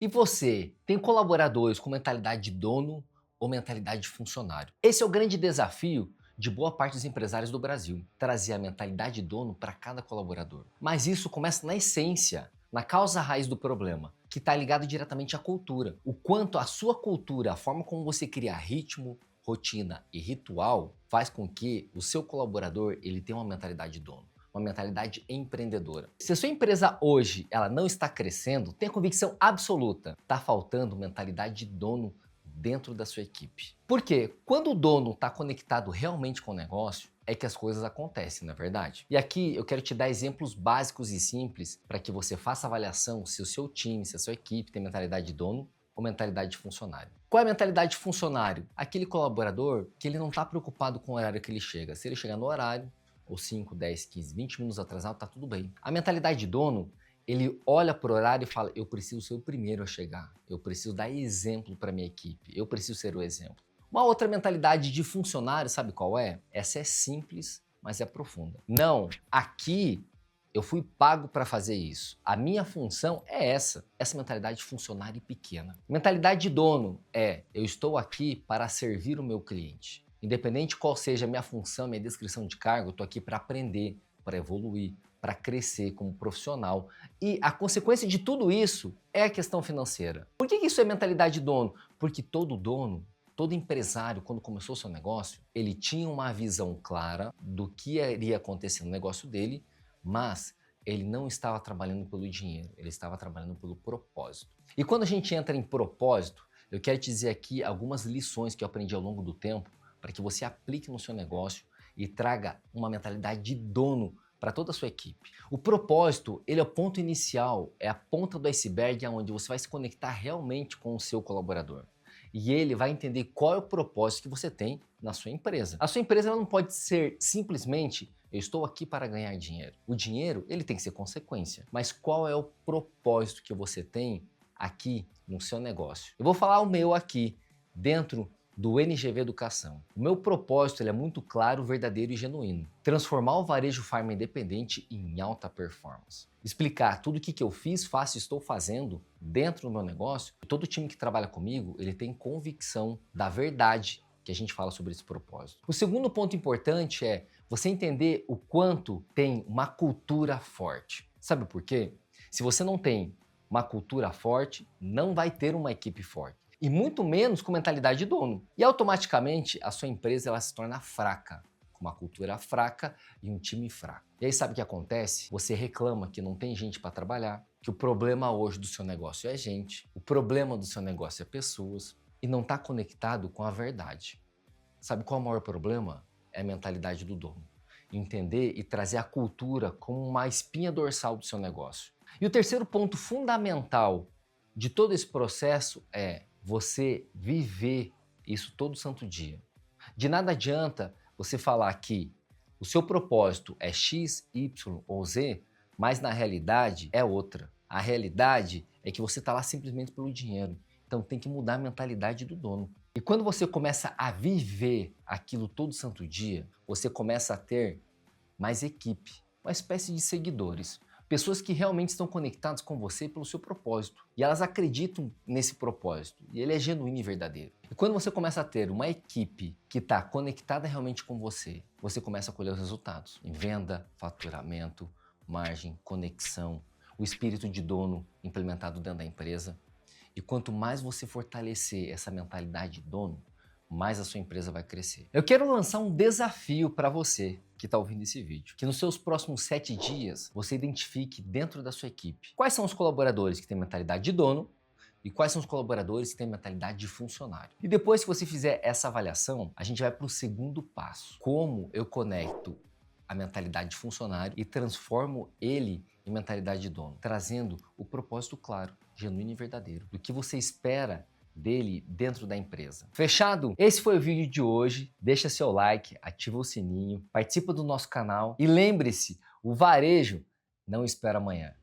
E você, tem colaboradores com mentalidade de dono ou mentalidade de funcionário? Esse é o grande desafio de boa parte dos empresários do Brasil, trazer a mentalidade de dono para cada colaborador. Mas isso começa na essência, na causa raiz do problema, que está ligado diretamente à cultura. O quanto a sua cultura, a forma como você cria ritmo, rotina e ritual, faz com que o seu colaborador ele tenha uma mentalidade de dono, uma mentalidade empreendedora. Se a sua empresa hoje ela não está crescendo, tenha convicção absoluta, está faltando mentalidade de dono dentro da sua equipe. Por quê? Quando o dono está conectado realmente com o negócio, é que as coisas acontecem, não é verdade? E aqui eu quero te dar exemplos básicos e simples para que você faça avaliação se o seu time, se a sua equipe tem mentalidade de dono ou mentalidade de funcionário. Qual é a mentalidade de funcionário? Aquele colaborador que ele não está preocupado com o horário que ele chega. Se ele chegar no horário, ou 5, 10, 15, 20 minutos atrasado, tá tudo bem. A mentalidade de dono, ele olha pro horário e fala, eu preciso ser o primeiro a chegar, eu preciso dar exemplo para minha equipe, eu preciso ser o exemplo. Uma outra mentalidade de funcionário, sabe qual é? Essa é simples, mas é profunda. Não, aqui eu fui pago para fazer isso. A minha função é essa mentalidade de funcionário pequena. Mentalidade de dono é, eu estou aqui para servir o meu cliente. Independente qual seja a minha função, minha descrição de cargo, eu estou aqui para aprender, para evoluir, para crescer como profissional. E a consequência de tudo isso é a questão financeira. Por que isso é mentalidade de dono? Porque todo dono, todo empresário, quando começou seu negócio, ele tinha uma visão clara do que iria acontecer no negócio dele, mas ele não estava trabalhando pelo dinheiro, ele estava trabalhando pelo propósito. E quando a gente entra em propósito, eu quero te dizer aqui algumas lições que eu aprendi ao longo do tempo para que você aplique no seu negócio e traga uma mentalidade de dono para toda a sua equipe. O propósito, ele é o ponto inicial, é a ponta do iceberg onde você vai se conectar realmente com o seu colaborador. E ele vai entender qual é o propósito que você tem na sua empresa. A sua empresa ela não pode ser simplesmente eu estou aqui para ganhar dinheiro. O dinheiro, ele tem que ser consequência. Mas qual é o propósito que você tem aqui no seu negócio? Eu vou falar o meu aqui, dentro do NGV Educação. O meu propósito ele é muito claro, verdadeiro e genuíno. Transformar o varejo farma independente em alta performance. Explicar tudo o que eu fiz, faço e estou fazendo dentro do meu negócio. Todo time que trabalha comigo, ele tem convicção da verdade que a gente fala sobre esse propósito. O segundo ponto importante é você entender o quanto tem uma cultura forte. Sabe por quê? Se você não tem uma cultura forte, não vai ter uma equipe forte. E muito menos com mentalidade de dono. E automaticamente a sua empresa ela se torna fraca, com uma cultura fraca e um time fraco. E aí sabe o que acontece? Você reclama que não tem gente para trabalhar, que o problema hoje do seu negócio é gente, o problema do seu negócio é pessoas e não está conectado com a verdade. Sabe qual é o maior problema? É a mentalidade do dono. Entender e trazer a cultura como uma espinha dorsal do seu negócio. E o terceiro ponto fundamental de todo esse processo é você viver isso todo santo dia. De nada adianta você falar que o seu propósito é X, Y ou Z, mas na realidade é outra. A realidade é que você está lá simplesmente pelo dinheiro. Então tem que mudar a mentalidade do dono. E quando você começa a viver aquilo todo santo dia, você começa a ter mais equipe, uma espécie de seguidores. Pessoas que realmente estão conectadas com você pelo seu propósito. E elas acreditam nesse propósito. E ele é genuíno e verdadeiro. E quando você começa a ter uma equipe que está conectada realmente com você, você começa a colher os resultados. Em venda, faturamento, margem, conexão, o espírito de dono implementado dentro da empresa. E quanto mais você fortalecer essa mentalidade de dono, mais a sua empresa vai crescer. Eu quero lançar um desafio para você que está ouvindo esse vídeo. Que nos seus próximos 7 dias, você identifique dentro da sua equipe quais são os colaboradores que têm mentalidade de dono e quais são os colaboradores que têm mentalidade de funcionário. E depois que você fizer essa avaliação, a gente vai para o segundo passo. Como eu conecto a mentalidade de funcionário e transformo ele em mentalidade de dono, trazendo o propósito claro, genuíno e verdadeiro, do que você espera dele dentro da empresa. Fechado? Esse foi o vídeo de hoje. Deixa seu like, ativa o sininho, participa do nosso canal e lembre-se, o varejo não espera amanhã.